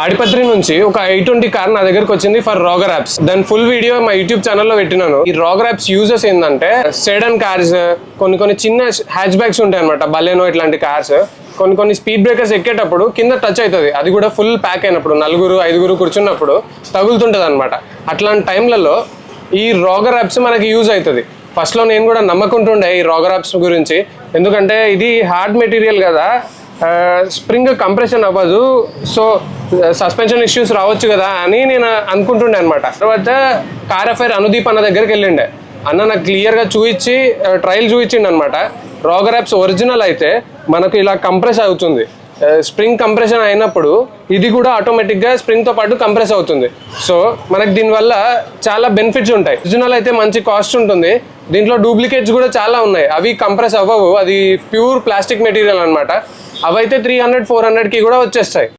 తాడిపత్రి నుంచి ఒక 820 కార్ నా దగ్గరకు వచ్చింది ఫర్ రాగర్ యాప్స్. దాని ఫుల్ వీడియో మా యూట్యూబ్ ఛానల్లో పెట్టినాను. ఈ రాగర్ యాప్స్ యూజెస్ ఏంటంటే సెడన్ కార్స్, కొన్ని చిన్న హ్యాచ్ బ్యాగ్స్ ఉంటాయి అనమాట, బలెనో ఇట్లాంటి కార్స్. కొన్ని స్పీడ్ బ్రేకర్స్ ఎక్కేటప్పుడు కింద టచ్ అవుతుంది, అది కూడా ఫుల్ ప్యాక్ అయినప్పుడు 4-5 కూర్చున్నప్పుడు తగులుతుంటుంది అనమాట. అట్లాంటి టైంలలో ఈ రాగర్ యాప్స్ మనకి యూజ్ అవుతుంది. ఫస్ట్లో నేను కూడా నమ్మకుంటుండే ఈ రాగర్ యాప్స్ గురించి, ఎందుకంటే ఇది హార్డ్ మెటీరియల్ కదా, స్ప్రింగ్ కంప్రెషన్ అవ్వదు, సో సస్పెన్షన్ ఇష్యూస్ రావచ్చు కదా అని నేను అనుకుంటుండే అనమాట. తర్వాత కార్ ఎఫ్ఐఆర్ అనుదీప్ అన్న దగ్గరికి వెళ్ళిండే. అన్న నాకు క్లియర్గా చూపించి ట్రయల్ చూపించిండు అనమాట. రాగర్ యాప్స్ ఒరిజినల్ అయితే మనకు ఇలా కంప్రెస్ అవుతుంది, స్ప్రింగ్ కంప్రెషన్ అయినప్పుడు ఇది కూడా ఆటోమేటిక్గా స్ప్రింగ్తో పాటు కంప్రెస్ అవుతుంది. సో మనకు దీనివల్ల చాలా బెనిఫిట్స్ ఉంటాయి. ఒరిజినల్ అయితే మంచి కాస్ట్ ఉంటుంది, దీంట్లో డూప్లికేట్స్ కూడా చాలా ఉన్నాయి, అవి కంప్రెస్ అవ్వవు, అది ప్యూర్ ప్లాస్టిక్ మెటీరియల్ అనమాట. అవైతే 300-400కి కూడా వచ్చేస్తాయి.